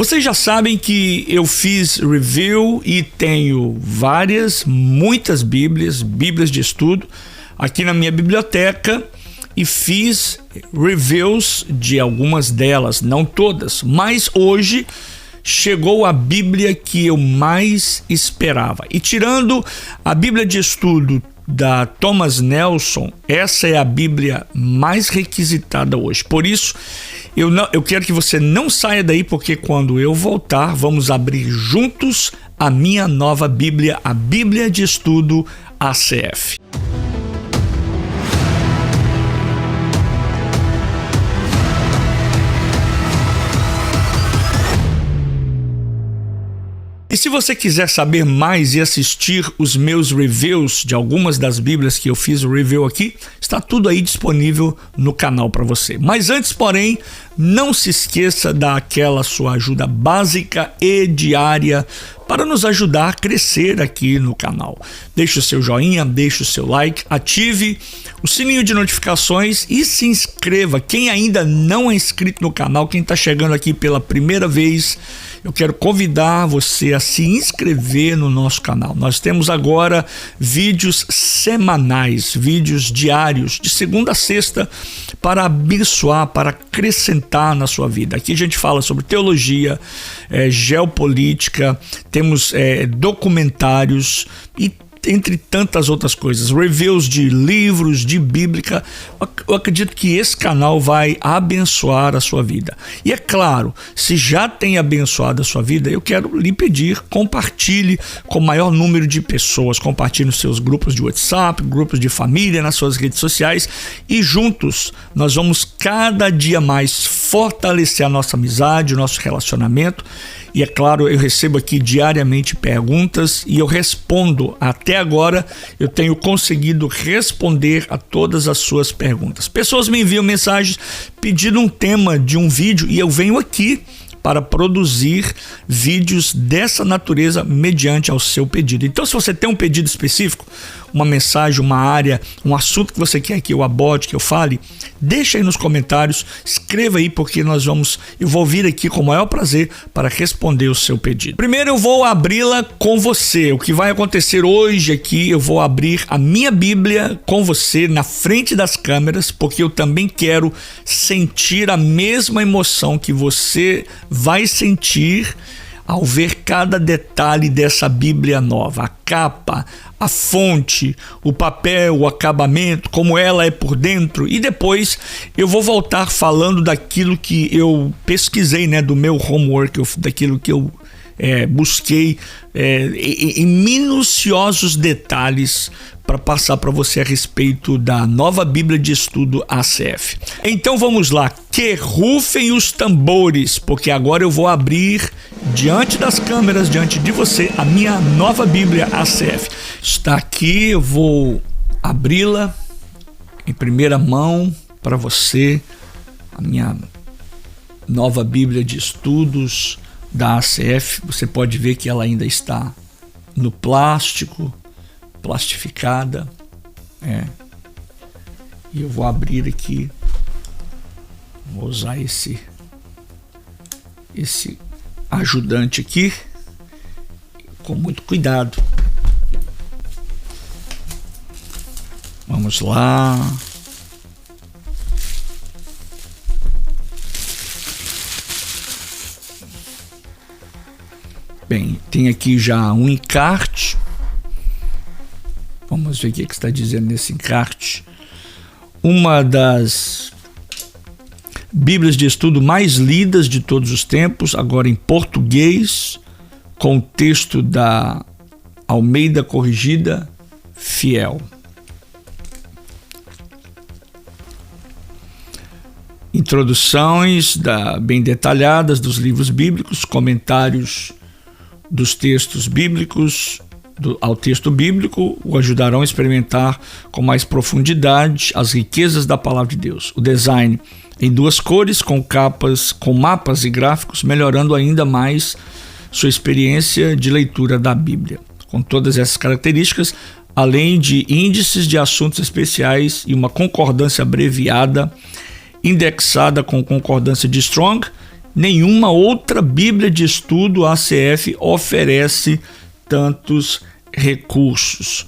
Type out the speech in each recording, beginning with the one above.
Vocês já sabem que eu fiz review e tenho muitas Bíblias de estudo aqui na minha biblioteca e fiz reviews de algumas delas, não todas, mas hoje chegou a Bíblia que eu mais esperava. E tirando a Bíblia de estudo da Thomas Nelson, essa é a Bíblia mais requisitada hoje. Por isso, eu quero que você não saia daí, porque quando eu voltar, vamos abrir juntos a minha nova Bíblia, a Bíblia de Estudo ACF. E se você quiser saber mais e assistir os meus reviews de algumas das Bíblias que eu fiz o review aqui, está tudo aí disponível no canal para você. Mas antes, porém, não se esqueça daquela sua ajuda básica e diária para nos ajudar a crescer aqui no canal. Deixe o seu joinha, deixe o seu like, ative o sininho de notificações e se inscreva. Quem ainda não é inscrito no canal, quem está chegando aqui pela primeira vez, eu quero convidar você a se inscrever no nosso canal. Nós temos agora vídeos semanais, vídeos diários, de segunda a sexta, para abençoar, para acrescentar na sua vida. Aqui a gente fala sobre teologia, geopolítica, temos documentários e entre tantas outras coisas, reviews de livros, de Bíblia. Eu acredito que esse canal vai abençoar a sua vida. E é claro, se já tem abençoado a sua vida, eu quero lhe pedir, compartilhe com o maior número de pessoas, compartilhe nos seus grupos de WhatsApp, grupos de família, nas suas redes sociais, e juntos nós vamos cada dia mais fortalecer a nossa amizade, o nosso relacionamento. E é claro, eu recebo aqui diariamente perguntas e eu respondo. Até agora eu tenho conseguido responder a todas as suas perguntas. Pessoas me enviam mensagens pedindo um tema de um vídeo e eu venho aqui para produzir vídeos dessa natureza mediante ao seu pedido. Então, se você tem um pedido específico, uma mensagem, uma área, um assunto que você quer que eu aborde, que eu fale, deixa aí nos comentários, escreva aí, porque eu vou vir aqui com o maior prazer para responder o seu pedido. Primeiro eu vou abri-la com você. O que vai acontecer hoje aqui, eu vou abrir a minha Bíblia com você na frente das câmeras, porque eu também quero sentir a mesma emoção que você vai sentir ao ver cada detalhe dessa Bíblia nova, a capa, a fonte, o papel, o acabamento, como ela é por dentro. E depois eu vou voltar falando daquilo que eu pesquisei, do meu homework, daquilo que eu busquei em minuciosos detalhes para passar para você a respeito da nova Bíblia de Estudo ACF. Então vamos lá, que rufem os tambores, porque agora eu vou abrir diante das câmeras, diante de você, a minha nova Bíblia ACF. Está aqui, eu vou abri-la em primeira mão para você, a minha nova Bíblia de Estudos da ACF. Você pode ver que ela ainda está no plástico, plastificada, e eu vou abrir aqui, vou usar esse ajudante aqui com muito cuidado. Vamos lá. Bem, tem aqui já um encarte. Vamos ver o que está dizendo nesse encarte. Uma das Bíblias de estudo mais lidas de todos os tempos, agora em português, com o texto da Almeida Corrigida Fiel. Introduções bem detalhadas dos livros bíblicos, comentários dos textos bíblicos ao texto bíblico o ajudarão a experimentar com mais profundidade as riquezas da palavra de Deus. O design em duas cores, com capas, com mapas e gráficos, melhorando ainda mais sua experiência de leitura da Bíblia. Com todas essas características, além de índices de assuntos especiais e uma concordância abreviada, indexada com concordância de Strong, nenhuma outra Bíblia de estudo ACF oferece tantos recursos.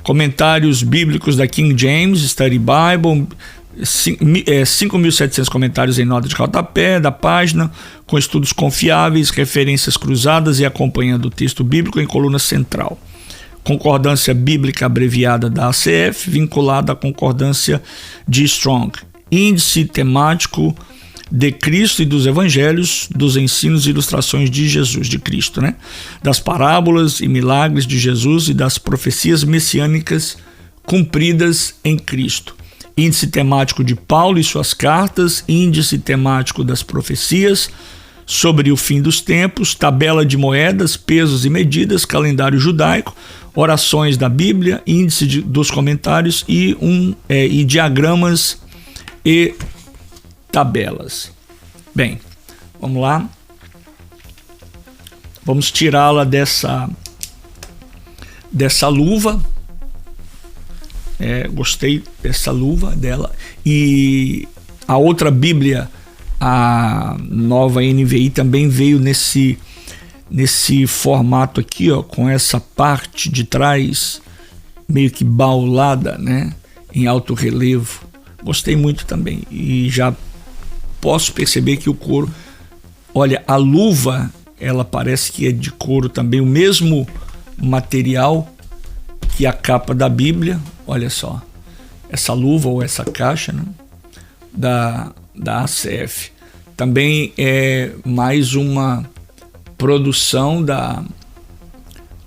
Comentários bíblicos da King James Study Bible, 5.700 comentários em nota de rodapé da página, com estudos confiáveis, referências cruzadas e acompanhando o texto bíblico em coluna central. Concordância bíblica abreviada da ACF, vinculada à concordância de Strong. Índice temático de Cristo e dos Evangelhos, dos ensinos e ilustrações de Jesus, de Cristo, né? Das parábolas e milagres de Jesus e das profecias messiânicas cumpridas em Cristo. Índice temático de Paulo e suas cartas, índice temático das profecias sobre o fim dos tempos, tabela de moedas, pesos e medidas, calendário judaico, orações da Bíblia, índice dos comentários e diagramas e tabelas. Bem, vamos lá. Vamos tirá-la dessa luva. Gostei dessa luva dela. E a outra Bíblia, a nova NVI, também veio nesse formato aqui, ó, com essa parte de trás meio que baulada, né, em alto relevo. Gostei muito também. E já posso perceber que o couro, olha, a luva, ela parece que é de couro também, o mesmo material que a capa da Bíblia. Olha só, essa luva ou essa caixa, né, da ACF. Também é mais uma produção da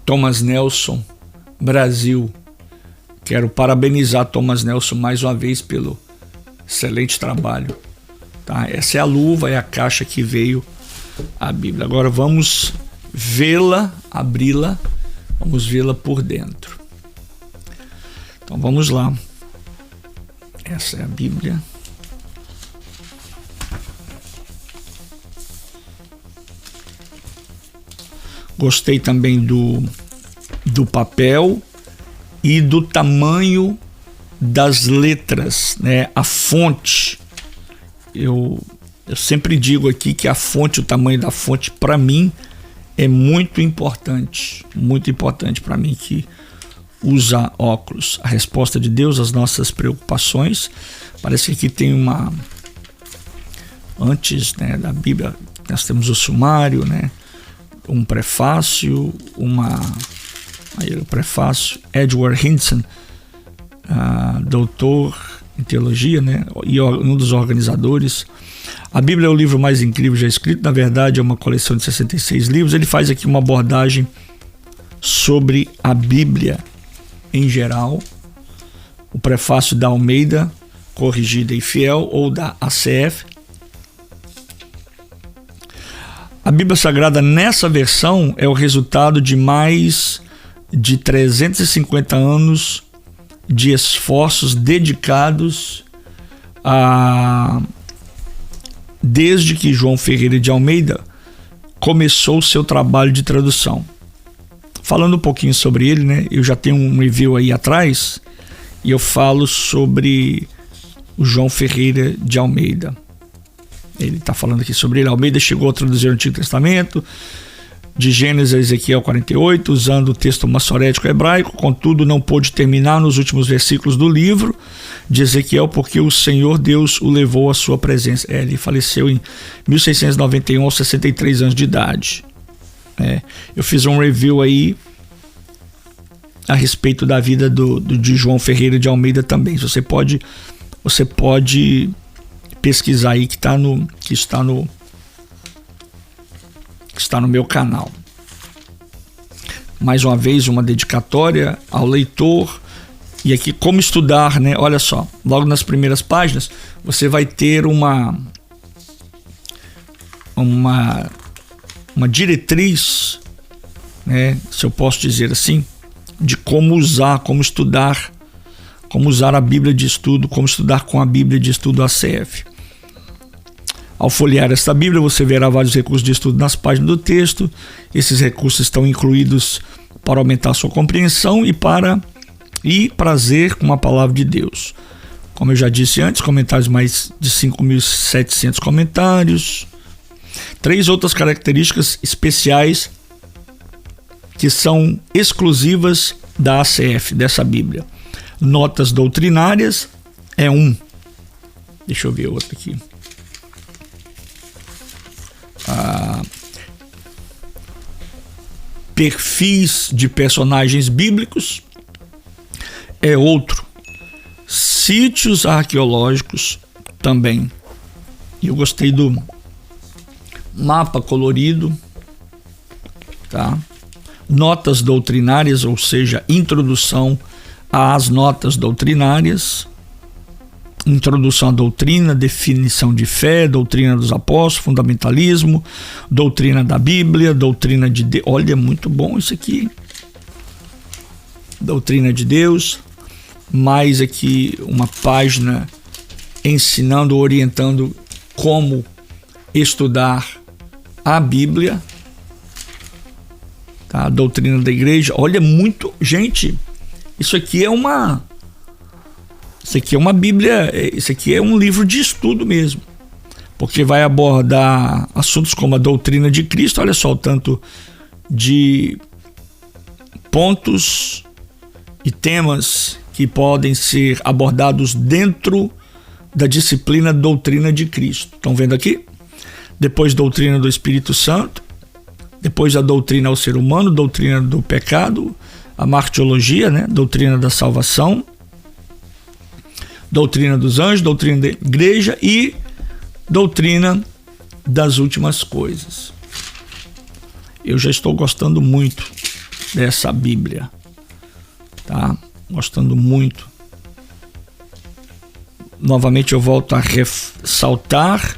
Thomas Nelson Brasil. Quero parabenizar Thomas Nelson mais uma vez pelo excelente trabalho. Tá? Essa é a luva, é a caixa que veio a Bíblia. Agora vamos vê-la, abri-la, vamos vê-la por dentro. Então vamos lá. Essa é a Bíblia. Gostei também do papel e do tamanho das letras, né? A fonte. Eu sempre digo aqui que a fonte, o tamanho da fonte, para mim, é muito importante para mim que usa óculos. A resposta de Deus às nossas preocupações. Parece que aqui tem uma... Antes, né, da Bíblia, nós temos o sumário, né? Um prefácio, aí o prefácio, Edward Hinson, doutor em teologia, né, e um dos organizadores. A Bíblia é o livro mais incrível já escrito, na verdade é uma coleção de 66 livros. Ele faz aqui uma abordagem sobre a Bíblia em geral. O prefácio da Almeida, Corrigida e Fiel, ou da ACF. A Bíblia Sagrada nessa versão é o resultado de mais de 350 anos de esforços dedicados desde que João Ferreira de Almeida começou o seu trabalho de tradução. Falando um pouquinho sobre ele, né? Eu já tenho um review aí atrás e eu falo sobre o João Ferreira de Almeida. Ele está falando aqui sobre ele. Almeida chegou a traduzir o Antigo Testamento, de Gênesis a Ezequiel 48, usando o texto massorético hebraico, contudo não pôde terminar nos últimos versículos do livro de Ezequiel, porque o Senhor Deus o levou à sua presença. Ele faleceu em 1691, aos 63 anos de idade. Eu fiz um review aí a respeito da vida de João Ferreira de Almeida também. Você pode pesquisar aí, que está no meu canal. Mais uma vez, uma dedicatória ao leitor. E aqui, como estudar, né? Olha só, logo nas primeiras páginas, você vai ter uma diretriz, né? Se eu posso dizer assim, de como usar, como estudar, como usar a Bíblia de estudo, como estudar com a Bíblia de estudo ACF. Ao folhear esta Bíblia, você verá vários recursos de estudo nas páginas do texto. Esses recursos estão incluídos para aumentar a sua compreensão e prazer com a palavra de Deus. Como eu já disse antes, comentários, mais de 5.700 comentários. 3 outras características especiais que são exclusivas da ACF, dessa Bíblia. Notas doutrinárias é um. Deixa eu ver outro aqui. Perfis de personagens bíblicos é outro. Sítios arqueológicos também. E eu gostei do mapa colorido, tá? Notas doutrinárias, ou seja, introdução às notas doutrinárias, introdução à doutrina, definição de fé, doutrina dos apóstolos, fundamentalismo, doutrina da Bíblia, doutrina de Deus. Olha, muito bom isso aqui. Doutrina de Deus. Mais aqui uma página ensinando, orientando como estudar a Bíblia. Tá? A doutrina da igreja. Olha, muito... Gente, isso aqui é uma Bíblia, isso aqui é um livro de estudo mesmo, porque vai abordar assuntos como a doutrina de Cristo. Olha só o tanto de pontos e temas que podem ser abordados dentro da disciplina doutrina de Cristo. Estão vendo aqui? Depois doutrina do Espírito Santo, depois a doutrina ao ser humano, doutrina do pecado, a martiologia, né? Doutrina da salvação, doutrina dos anjos, doutrina da igreja e doutrina das últimas coisas. Eu já estou gostando muito dessa Bíblia, tá? Gostando muito. Novamente eu volto a ressaltar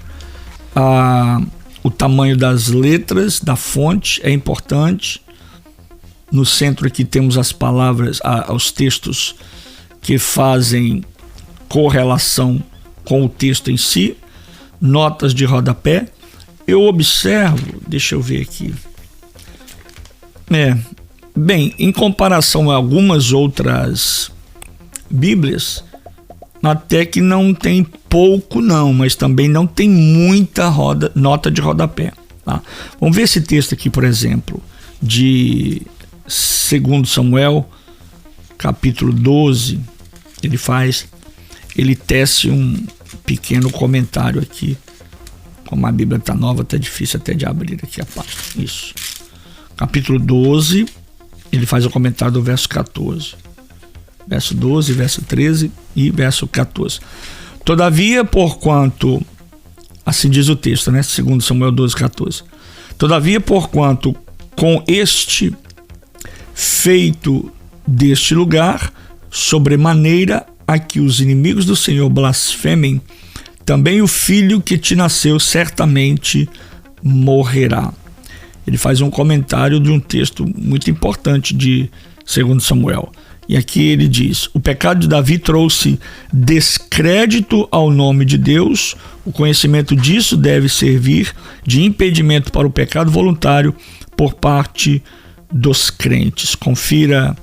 o tamanho das letras, da fonte, é importante. No centro aqui temos as palavras, os textos que fazem correlação com o texto em si, notas de rodapé. Eu observo, deixa eu ver aqui. Bem, em comparação a algumas outras Bíblias, até que não tem pouco não, mas também não tem muita nota de rodapé. Tá? Vamos ver esse texto aqui, por exemplo, de 2 Samuel, capítulo 12. Ele tece um pequeno comentário aqui. Como a Bíblia está nova, está difícil até de abrir aqui a página. Isso. Capítulo 12, ele faz o comentário do verso 14. Verso 12, verso 13 e verso 14. Todavia, porquanto, assim diz o texto, né? 2 Samuel 12, 14. Todavia, porquanto com este feito deste lugar, sobremaneira a que os inimigos do Senhor blasfemem, também o filho que te nasceu certamente morrerá. Ele faz um comentário de um texto muito importante de 2 Samuel. E aqui ele diz: o pecado de Davi trouxe descrédito ao nome de Deus. O conhecimento disso deve servir de impedimento para o pecado voluntário por parte dos crentes. Confira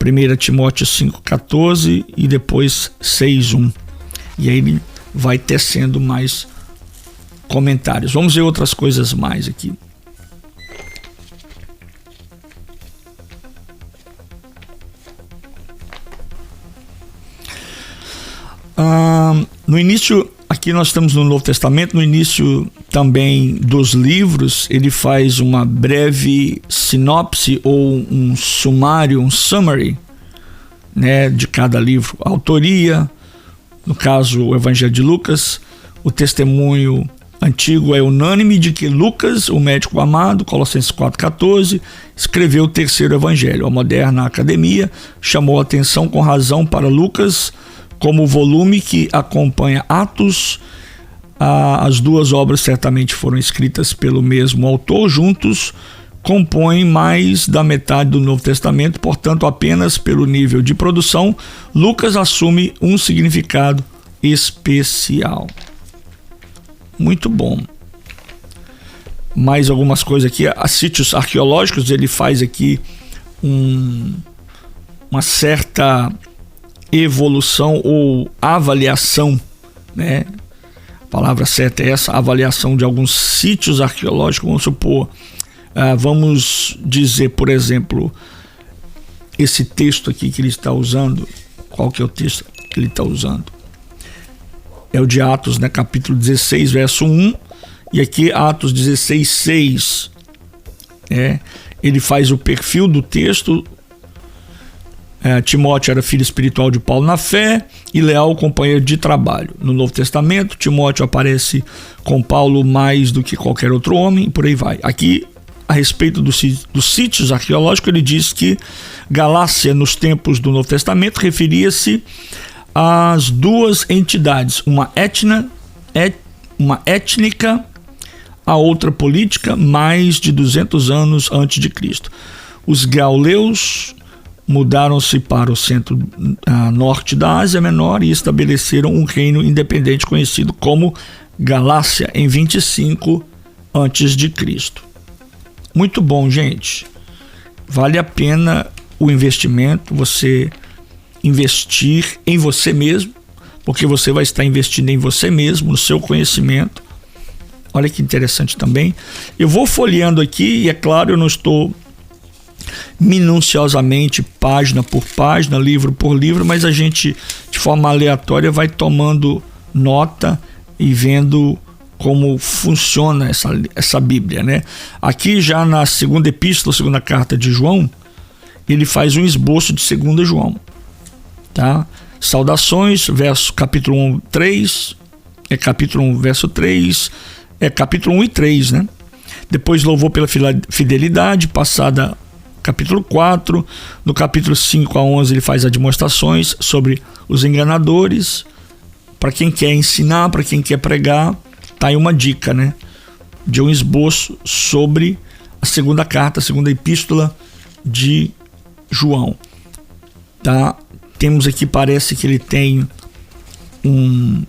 1 Timóteo 5,14 e depois 6,1. E aí ele vai tecendo mais comentários. Vamos ver outras coisas mais aqui. No início, aqui nós estamos no Novo Testamento, no início também dos livros, ele faz uma breve sinopse ou um sumário, um summary, né, de cada livro. A autoria, no caso o Evangelho de Lucas, o testemunho antigo é unânime de que Lucas, o médico amado, Colossenses 4,14, escreveu o terceiro evangelho. A moderna academia chamou a atenção com razão para Lucas como o volume que acompanha Atos. As duas obras certamente foram escritas pelo mesmo autor, juntos compõem mais da metade do Novo Testamento, portanto, apenas pelo nível de produção, Lucas assume um significado especial. Muito bom. Mais algumas coisas aqui. A sítios arqueológicos, ele faz aqui uma certa evolução ou avaliação, né? A palavra certa é essa, avaliação de alguns sítios arqueológicos. Vamos supor, vamos dizer, por exemplo, esse texto aqui que ele está usando. Qual que é o texto que ele está usando? É o de Atos, né, capítulo 16, verso 1, e aqui Atos 16, 6. Ele faz o perfil do texto. Timóteo era filho espiritual de Paulo na fé e leal companheiro de trabalho. No Novo Testamento, Timóteo aparece com Paulo mais do que qualquer outro homem, e por aí vai. Aqui, a respeito dos sítios arqueológicos, ele diz que Galácia, nos tempos do Novo Testamento, referia-se às duas entidades, uma étnica, a outra política, mais de 200 anos antes de Cristo. Os gauleus mudaram-se para o centro norte da Ásia Menor e estabeleceram um reino independente conhecido como Galácia em 25 antes de Cristo. Muito bom, gente. Vale a pena o investimento, você investir em você mesmo, porque você vai estar investindo em você mesmo, no seu conhecimento. Olha que interessante também. Eu vou folheando aqui e, é claro, eu não estou minuciosamente, página por página, livro por livro, mas a gente, de forma aleatória, vai tomando nota e vendo como funciona essa Bíblia, né? Aqui já na segunda epístola, segunda carta de João, ele faz um esboço de 2 João, tá? Saudações, capítulo 1, 3, capítulo 1, verso 3, capítulo 1 e 3, né? Depois louvor pela fidelidade, passada capítulo 4, no capítulo 5 a 11 ele faz demonstrações sobre os enganadores, para quem quer ensinar, para quem quer pregar. Tá aí uma dica, né? De um esboço sobre a segunda carta, a segunda epístola de João. Tá? Temos aqui, parece que ele tem um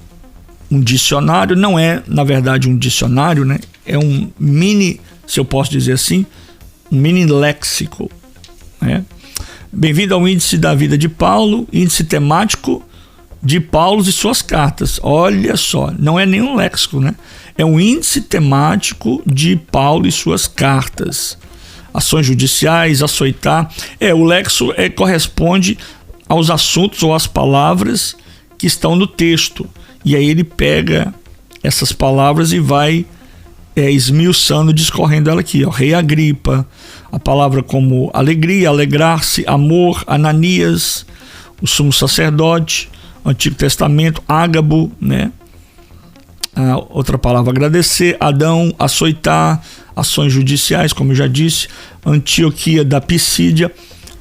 dicionário. Não é, na verdade, um dicionário, né? É um mini, se eu posso dizer assim, um mini léxico, né? Bem-vindo ao índice da vida de Paulo, índice temático de Paulo e suas cartas. Olha só, não é nenhum léxico, né? É um índice temático de Paulo e suas cartas. Ações judiciais, açoitar. O léxico corresponde aos assuntos ou às palavras que estão no texto. E aí ele pega essas palavras e vai esmiuçando, discorrendo ela aqui. Rei Agripa, a palavra como alegria, alegrar-se, amor, Ananias, o sumo sacerdote, Antigo Testamento, Ágabo, né? Outra palavra, agradecer, Adão, açoitar, ações judiciais, como eu já disse, Antioquia da Pisídia.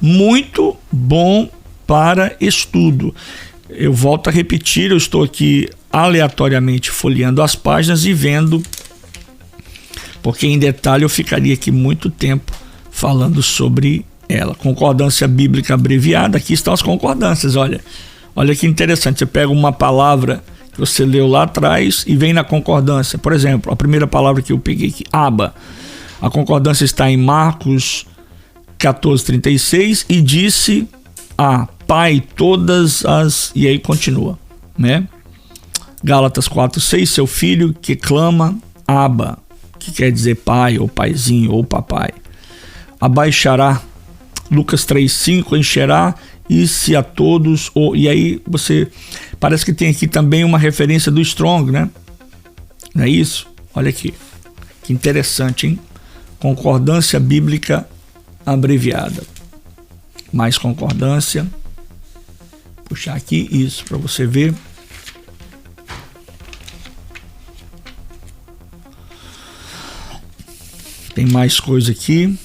Muito bom para estudo. Eu volto a repetir, eu estou aqui aleatoriamente folheando as páginas e vendo, porque em detalhe eu ficaria aqui muito tempo falando sobre ela. Concordância bíblica abreviada, aqui estão as concordâncias, olha que interessante, você pega uma palavra que você leu lá atrás e vem na concordância. Por exemplo, a primeira palavra que eu peguei aqui, aba, a concordância está em Marcos 14:36 e disse Pai todas as... e aí continua, né? Gálatas 4:6, seu filho que clama Abba, que quer dizer pai ou paizinho ou papai. Abaixará, Lucas 3:5, encherá e se a todos... e aí você... parece que tem aqui também uma referência do Strong, né? Não é isso? Olha aqui. Que interessante, hein? Concordância bíblica abreviada. Mais concordância. Puxar aqui isso para você ver. Tem mais coisa aqui.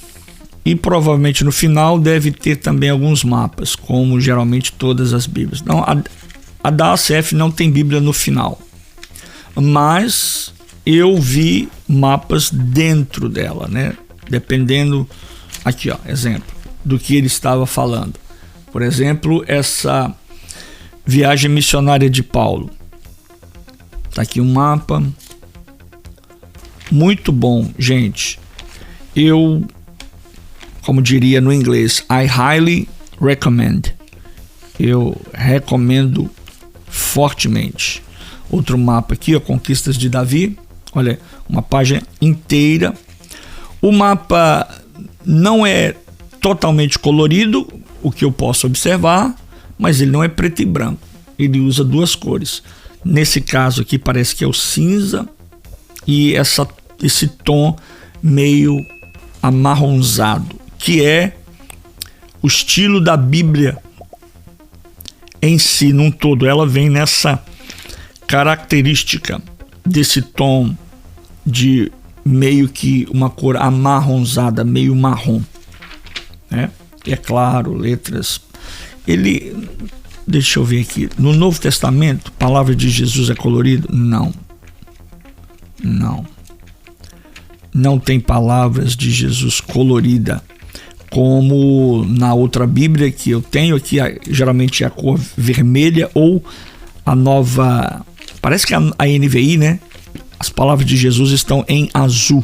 E provavelmente no final deve ter também alguns mapas, como geralmente todas as Bíblias. Não, a da ACF não tem Bíblia no final, mas eu vi mapas dentro dela, né? Dependendo, aqui ó, exemplo, do que ele estava falando. Por exemplo, essa viagem missionária de Paulo. Tá aqui um mapa. Muito bom, gente. Eu, como diria no inglês, I highly recommend. Eu recomendo fortemente. outro mapa aqui, ó, Conquistas de Davi. Olha, uma página inteira. O mapa não é totalmente colorido, o que eu posso observar, mas ele não é preto e branco. Ele usa duas cores. Nesse caso aqui parece que é o cinza e esse tom meio amarronzado, que é o estilo da Bíblia em si, num todo. Ela vem nessa característica desse tom de meio que uma cor amarronzada, meio marrom, né? E é claro, letras. Deixa eu ver aqui. No Novo Testamento, a palavra de Jesus é colorida? Não. Não tem palavras de Jesus colorida como na outra Bíblia que eu tenho aqui, geralmente é a cor vermelha ou a nova, parece que a NVI, né? As palavras de Jesus estão em azul,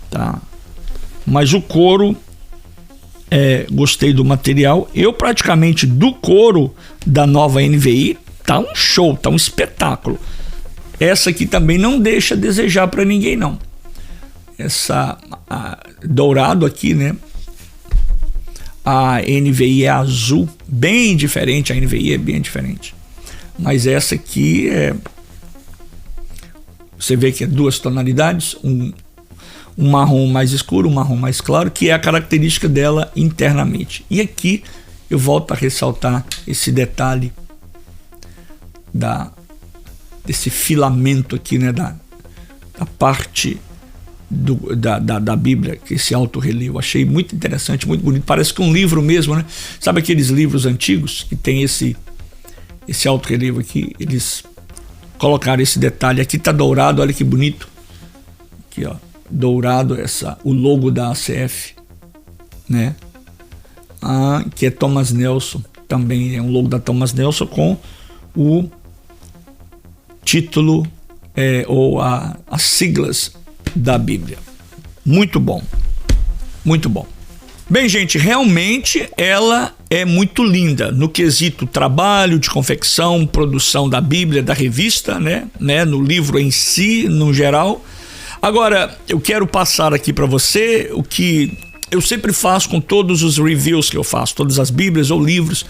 tá? Mas o couro, gostei do material. Eu praticamente do couro da nova NVI tá um show, tá um espetáculo. Essa aqui também não deixa a desejar para ninguém, não. Essa dourado aqui, né? A NVI é azul, bem diferente. A NVI é bem diferente. Mas essa aqui você vê que é duas tonalidades, um marrom mais escuro, um marrom mais claro, que é a característica dela internamente. E aqui eu volto a ressaltar esse detalhe desse filamento aqui, né, da parte da Bíblia, que esse alto relevo. Achei muito interessante, muito bonito. Parece que um livro mesmo, né? Sabe aqueles livros antigos que tem esse alto relevo aqui? Eles colocaram esse detalhe. Aqui tá dourado, olha que bonito. Aqui, ó, dourado, o logo da ACF, né? Que é Thomas Nelson, também é um logo da Thomas Nelson com o título ou as siglas da Bíblia. Muito bom, muito bom. Bem, gente, realmente ela é muito linda no quesito trabalho de confecção, produção da Bíblia, da revista, né? No livro em si, no geral. Agora, eu quero passar aqui para você o que eu sempre faço com todos os reviews que eu faço, todas as Bíblias ou livros.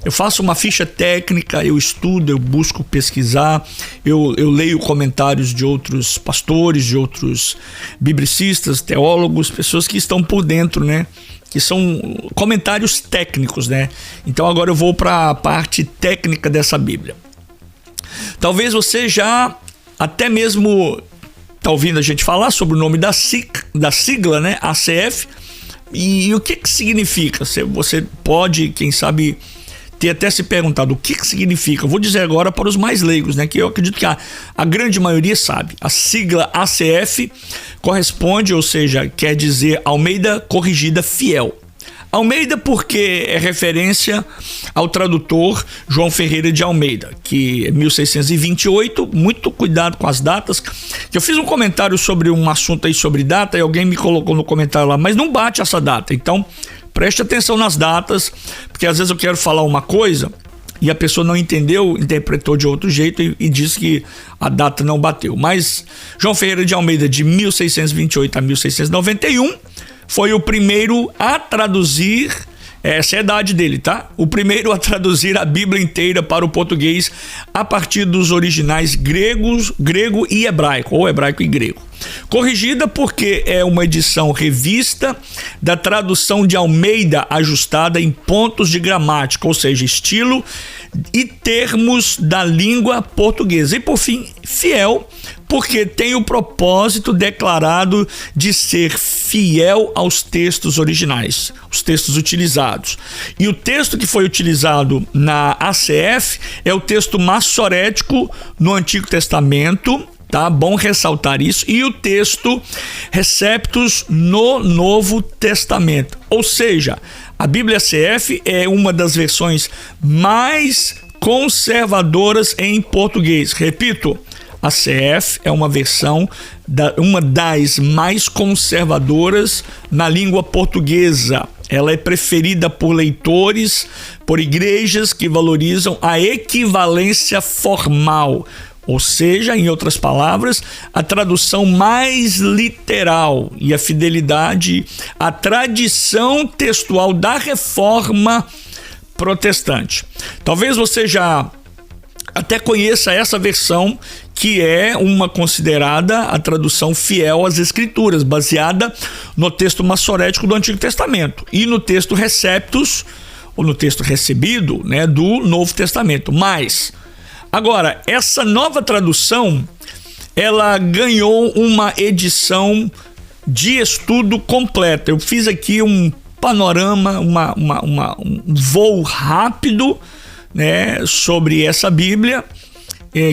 Eu faço uma ficha técnica, eu estudo, eu busco pesquisar, eu leio comentários de outros pastores, de outros biblicistas, teólogos, pessoas que estão por dentro, né? Que são comentários técnicos, né? Então agora eu vou para a parte técnica dessa Bíblia. Talvez você já até mesmo está ouvindo a gente falar sobre o nome da sigla, né? ACF, e o que significa? Você pode, quem sabe, ter até se perguntado o que significa. Eu vou dizer agora para os mais leigos, né? Que eu acredito que a grande maioria sabe. A sigla ACF corresponde, ou seja, quer dizer Almeida Corrigida Fiel. Almeida porque é referência ao tradutor João Ferreira de Almeida, que é 1628, muito cuidado com as datas, que eu fiz um comentário sobre um assunto aí sobre data e alguém me colocou no comentário lá, mas não bate essa data, então preste atenção nas datas, porque às vezes eu quero falar uma coisa e a pessoa não entendeu, interpretou de outro jeito e diz que a data não bateu. Mas João Ferreira de Almeida, de 1628 a 1691, foi o primeiro a traduzir, essa é a idade dele, tá? O primeiro a traduzir a Bíblia inteira para o português a partir dos originais grego e hebraico, ou hebraico e grego. Corrigida porque é uma edição revista da tradução de Almeida ajustada em pontos de gramática, ou seja, estilo e termos da língua portuguesa. E por fim, fiel, porque tem o propósito declarado de ser fiel aos textos originais, os textos utilizados. E o texto que foi utilizado na ACF é o texto massorético no Antigo Testamento, tá? Bom ressaltar isso. E o texto Receptus no Novo Testamento. Ou seja, a Bíblia ACF é uma das versões mais conservadoras em português. Repito, a CF é uma versão, uma das mais conservadoras na língua portuguesa. ela é preferida por leitores, por igrejas que valorizam a equivalência formal, ou seja, em outras palavras, a tradução mais literal e a fidelidade à tradição textual da Reforma Protestante. Talvez você já até conheça essa versão, que é uma considerada a tradução fiel às Escrituras, baseada no texto massorético do Antigo Testamento e no texto receptus, ou no texto recebido, né, do Novo Testamento. Mas, agora, essa nova tradução, ela ganhou uma edição de estudo completa. Eu fiz aqui um panorama, um voo rápido, né, sobre essa Bíblia,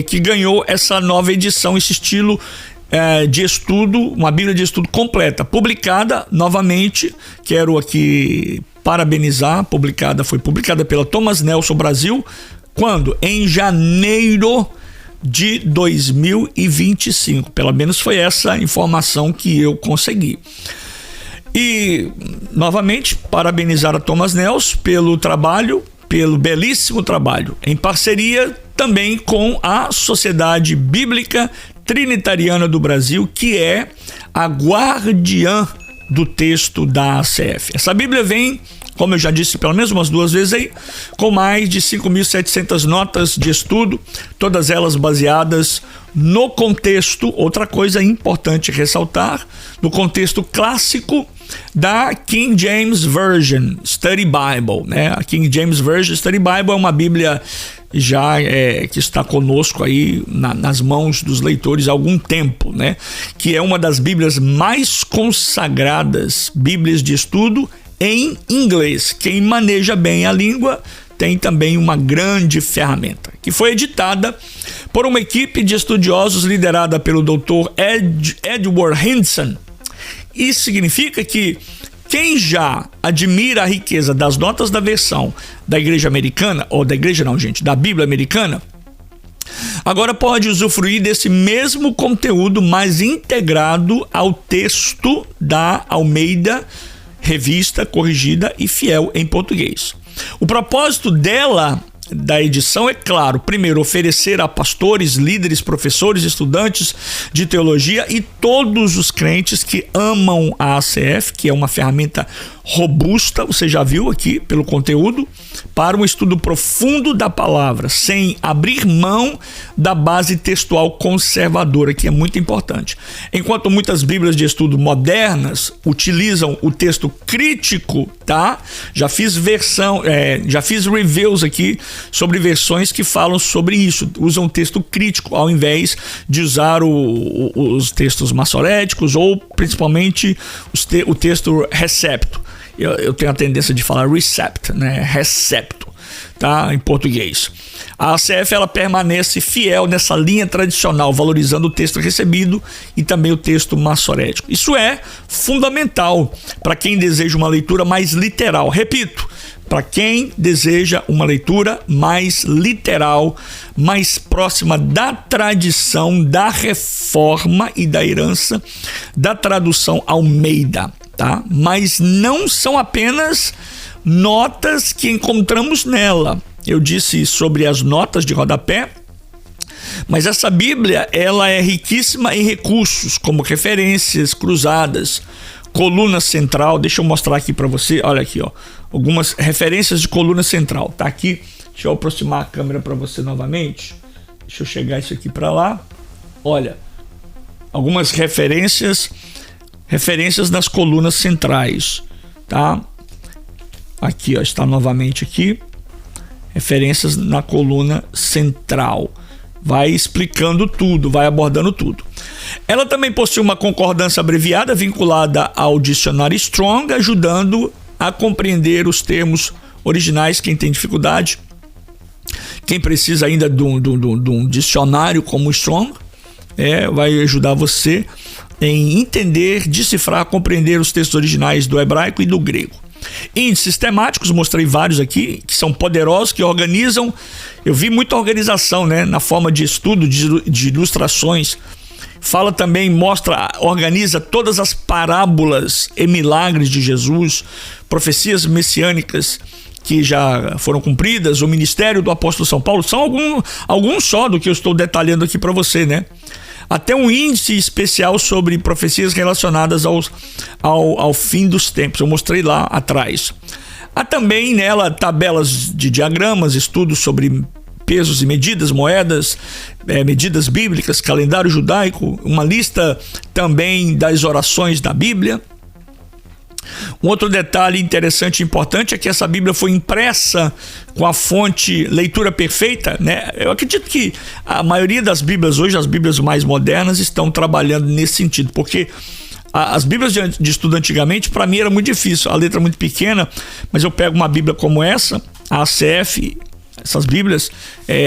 que ganhou essa nova edição, esse estilo de estudo, uma Bíblia de estudo completa, publicada novamente. Quero aqui parabenizar, foi publicada pela Thomas Nelson Brasil, quando? Em janeiro de 2025, pelo menos foi essa informação que eu consegui. E, novamente, parabenizar a Thomas Nelson pelo trabalho, pelo belíssimo trabalho, em parceria também com a Sociedade Bíblica Trinitariana do Brasil, que é a guardiã do texto da ACF. Essa Bíblia vem, como eu já disse pelo menos umas 2 vezes aí, com mais de 5.700 notas de estudo, todas elas baseadas no contexto, outra coisa importante ressaltar, no contexto clássico da King James Version Study Bible, né? A King James Version Study Bible é uma Bíblia já que está conosco aí nas mãos dos leitores há algum tempo, né? Que é uma das Bíblias mais consagradas, Bíblias de estudo em inglês. Quem maneja bem a língua tem também uma grande ferramenta, que foi editada por uma equipe de estudiosos liderada pelo Dr. Edward Hinson. Isso significa que quem já admira a riqueza das notas da versão da igreja americana, ou da igreja não, gente, da Bíblia americana, agora pode usufruir desse mesmo conteúdo mais integrado ao texto da Almeida, revista corrigida e fiel em português. O propósito da edição é claro, primeiro, oferecer a pastores, líderes, professores, estudantes de teologia e todos os crentes que amam a ACF, que é uma ferramenta robusta, você já viu aqui pelo conteúdo, para um estudo profundo da palavra, sem abrir mão da base textual conservadora, que é muito importante. Enquanto muitas Bíblias de estudo modernas utilizam o texto crítico, tá? Já fiz reviews aqui sobre versões que falam sobre isso, usam texto crítico ao invés de usar os textos massoréticos ou principalmente o texto recepto. Eu tenho a tendência de falar recept, né? Recepto, tá? Em português. A ACF ela permanece fiel nessa linha tradicional, valorizando o texto recebido e também o texto massorético. Isso é fundamental para quem deseja uma leitura mais literal. Repito, para quem deseja uma leitura mais literal, mais próxima da tradição, da reforma e da herança da tradução Almeida, tá? Mas não são apenas notas que encontramos nela. Eu disse sobre as notas de rodapé, mas essa Bíblia ela é riquíssima em recursos, como referências cruzadas, coluna central. Deixa eu mostrar aqui para você, olha aqui, ó, algumas referências de coluna central, tá aqui. Deixa eu aproximar a câmera para você novamente. Deixa eu chegar isso aqui para lá. Olha, algumas referências nas colunas centrais, tá? Aqui, ó, está novamente aqui. Referências na coluna central. Vai explicando tudo, vai abordando tudo. Ela também possui uma concordância abreviada vinculada ao dicionário Strong, ajudando a compreender os termos originais. Quem tem dificuldade, quem precisa ainda de um dicionário como o Strong, vai ajudar você em entender, decifrar, compreender os textos originais do hebraico e do grego. Índices temáticos, mostrei vários aqui, que são poderosos, que organizam. Eu vi muita organização, né, na forma de estudo, de ilustrações. Fala também, mostra, organiza todas as parábolas e milagres de Jesus, profecias messiânicas que já foram cumpridas, o ministério do apóstolo São Paulo. São alguns só do que eu estou detalhando aqui para você, né? Até um índice especial sobre profecias relacionadas ao fim dos tempos. Eu mostrei lá atrás. Há também nela tabelas de diagramas, estudos sobre pesos e medidas, moedas, medidas bíblicas, calendário judaico, uma lista também das orações da Bíblia. Um outro detalhe interessante e importante é que essa Bíblia foi impressa com a fonte leitura perfeita, né? Eu acredito que a maioria das Bíblias hoje, as Bíblias mais modernas, estão trabalhando nesse sentido, porque as Bíblias de estudo antigamente, para mim era muito difícil, a letra muito pequena, mas eu pego uma Bíblia como essa, a ACF, essas Bíblias,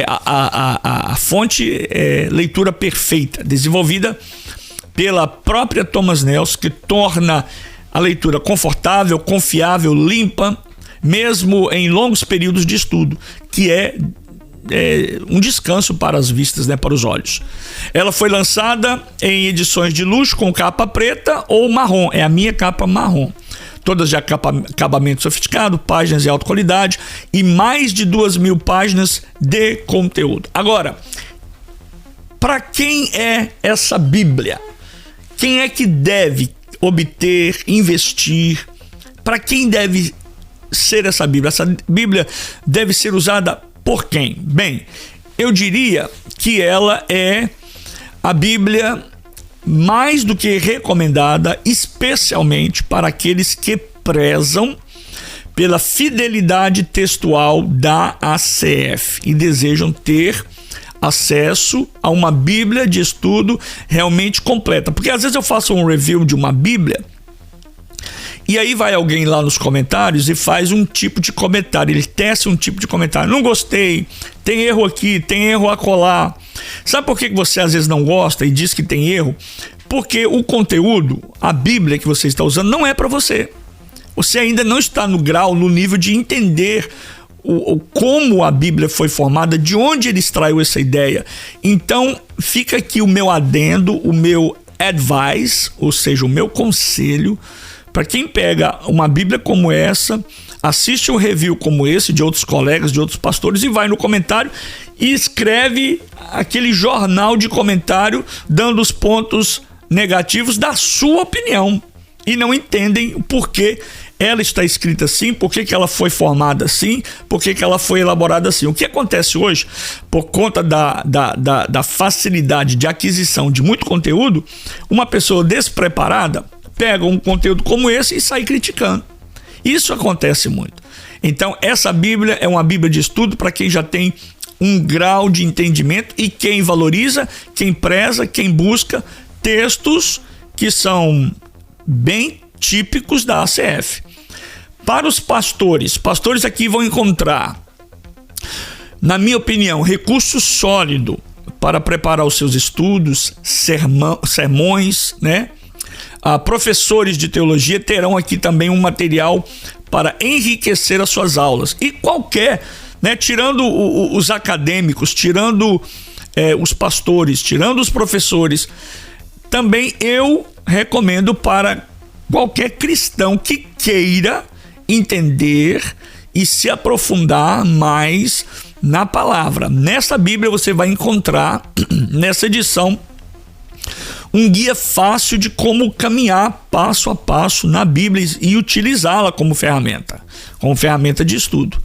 a fonte é leitura perfeita, desenvolvida pela própria Thomas Nelson, que torna a leitura confortável, confiável, limpa, mesmo em longos períodos de estudo, que é um descanso para as vistas, né, para os olhos. Ela foi lançada em edições de luxo com capa preta ou marrom, é a minha capa marrom. Todas de acabamento sofisticado, páginas de alta qualidade e mais de 2.000 páginas de conteúdo. Agora, para quem é essa Bíblia? Quem é que deve obter, investir? Para quem deve ser essa Bíblia? Essa Bíblia deve ser usada por quem? Bem, eu diria que ela é a Bíblia mais do que recomendada, especialmente para aqueles que prezam pela fidelidade textual da ACF e desejam ter acesso a uma Bíblia de estudo realmente completa. Porque às vezes eu faço um review de uma Bíblia e aí vai alguém lá nos comentários e faz um tipo de comentário, ele tece um tipo de comentário: não gostei, tem erro aqui, tem erro acolá. Sabe por que você às vezes não gosta e diz que tem erro? Porque o conteúdo, a Bíblia que você está usando, não é para você. Você ainda não está no grau, no nível de entender como a Bíblia foi formada, de onde ele extraiu essa ideia. Então fica aqui o meu adendo, o meu advice, ou seja, o meu conselho para quem pega uma Bíblia como essa, assiste um review como esse de outros colegas, de outros pastores, e vai no comentário e escreve aquele jornal de comentário dando os pontos negativos da sua opinião, e não entendem o porquê ela está escrita assim, por que ela foi formada assim, por que ela foi elaborada assim. O que acontece hoje, por conta da facilidade de aquisição de muito conteúdo, uma pessoa despreparada pega um conteúdo como esse e sai criticando. Isso acontece muito. Então, essa Bíblia é uma Bíblia de estudo para quem já tem um grau de entendimento e quem valoriza, quem preza, quem busca textos que são bem típicos da ACF. Para os pastores aqui vão encontrar, na minha opinião, recurso sólido para preparar os seus estudos, sermões, né? Professores de teologia terão aqui também um material para enriquecer as suas aulas. E qualquer, né, tirando os acadêmicos, tirando os pastores, tirando os professores, também eu recomendo para qualquer cristão que queira entender e se aprofundar mais na palavra. Nessa Bíblia você vai encontrar, nessa edição, um guia fácil de como caminhar passo a passo na Bíblia e utilizá-la como ferramenta de estudo.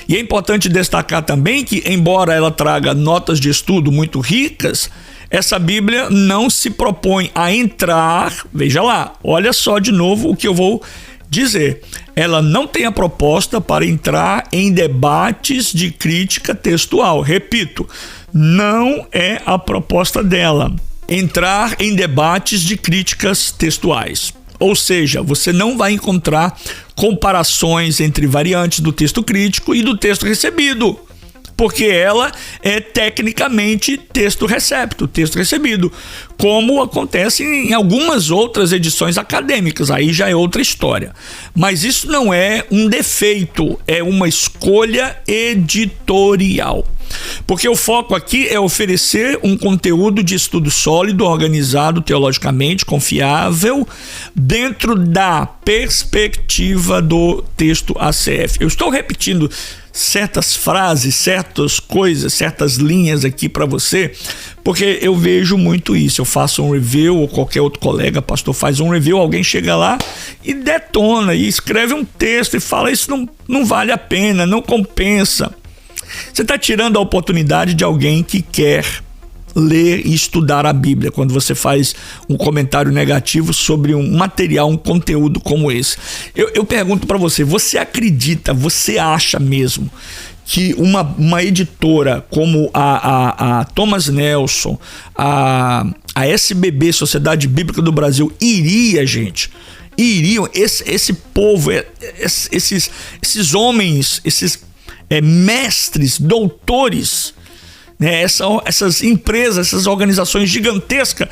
E é importante destacar também que, embora ela traga notas de estudo muito ricas, essa Bíblia não se propõe a entrar, veja lá, olha só de novo o que eu vou dizer, ela não tem a proposta para entrar em debates de crítica textual. Repito, não é a proposta dela entrar em debates de críticas textuais. Ou seja, você não vai encontrar comparações entre variantes do texto crítico e do texto recebido. porque ela é tecnicamente texto recepto, texto recebido, como acontece em algumas outras edições acadêmicas, aí já é outra história. Mas isso não é um defeito, é uma escolha editorial. Porque o foco aqui é oferecer um conteúdo de estudo sólido, organizado teologicamente, confiável, dentro da perspectiva do texto ACF. Eu estou repetindo certas frases, certas coisas, certas linhas aqui para você, porque eu vejo muito isso. Eu faço um review, ou qualquer outro colega, pastor, faz um review, alguém chega lá e detona, e escreve um texto e fala: isso não vale a pena, não compensa. Você está tirando a oportunidade de alguém que quer ler e estudar a Bíblia quando você faz um comentário negativo sobre um material, um conteúdo como esse. Eu pergunto para você, você acredita, você acha mesmo que uma editora como a Thomas Nelson, a SBB, Sociedade Bíblica do Brasil, iriam, esse povo, esses homens, esses mestres, doutores, né, essas empresas, essas organizações gigantescas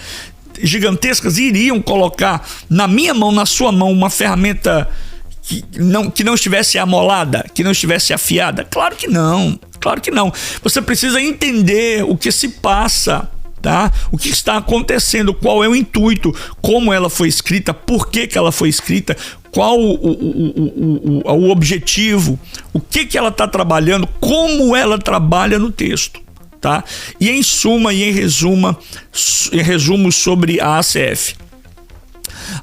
iriam colocar na minha mão, na sua mão, uma ferramenta que não estivesse amolada, que não estivesse afiada? Claro que não, claro que não. Você precisa entender o que se passa, tá? O que está acontecendo, qual é o intuito, como ela foi escrita, por que ela foi escrita, qual o objetivo, o que ela está trabalhando, como ela trabalha no texto, tá? E em suma e em resumo sobre a ACF.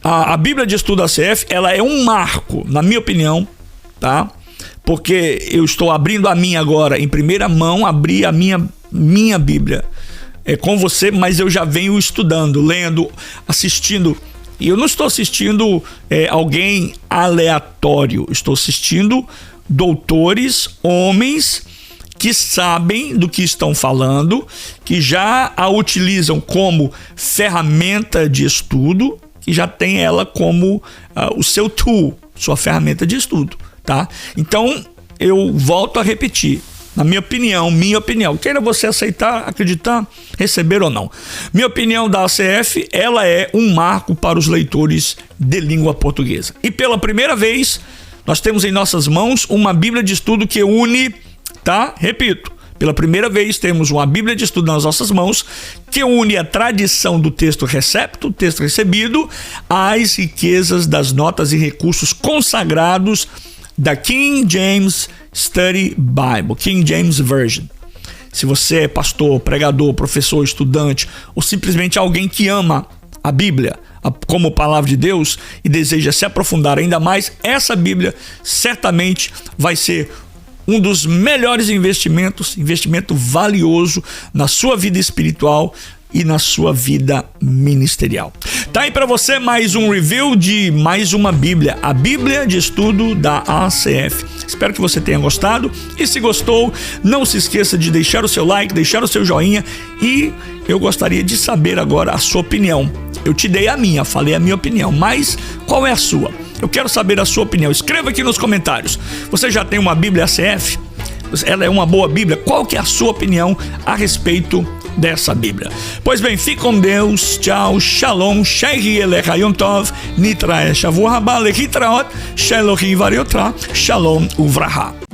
A Bíblia de Estudo ACF, ela é um marco, na minha opinião, tá? Porque eu estou abrindo a minha agora, em primeira mão, abri a minha Bíblia com você, mas eu já venho estudando, lendo, assistindo. E eu não estou assistindo alguém aleatório, estou assistindo doutores, homens que sabem do que estão falando, que já a utilizam como ferramenta de estudo, que já tem ela como o seu tool, sua ferramenta de estudo, tá? Então, eu volto a repetir. Na minha opinião, queira você aceitar, acreditar, receber ou não. Minha opinião da ACF, ela é um marco para os leitores de língua portuguesa. E pela primeira vez, nós temos em nossas mãos uma Bíblia de estudo que une, tá? Repito, pela primeira vez temos uma Bíblia de estudo nas nossas mãos que une a tradição do texto recepto, texto recebido, às riquezas das notas e recursos consagrados da King James Study Bible, King James Version. Se você é pastor, pregador, professor, estudante ou simplesmente alguém que ama a Bíblia como palavra de Deus e deseja se aprofundar ainda mais, essa Bíblia certamente vai ser um dos melhores investimento valioso na sua vida espiritual e na sua vida ministerial. Tá aí para você mais um review de mais uma Bíblia, a Bíblia de Estudo da ACF. Espero que você tenha gostado, e se gostou, não se esqueça de deixar o seu like, deixar o seu joinha, e eu gostaria de saber agora a sua opinião. Eu te dei a minha, falei a minha opinião, mas qual é a sua? Eu quero saber a sua opinião. Escreva aqui nos comentários. Você já tem uma Bíblia ACF? Ela é uma boa Bíblia? Qual que é a sua opinião a respeito dessa Bíblia? Pois bem, fique com Deus. Tchau, shalom, shei elechayom tov, nitra shavu haba lehitraot, shelohi variotra, shalom uvraha.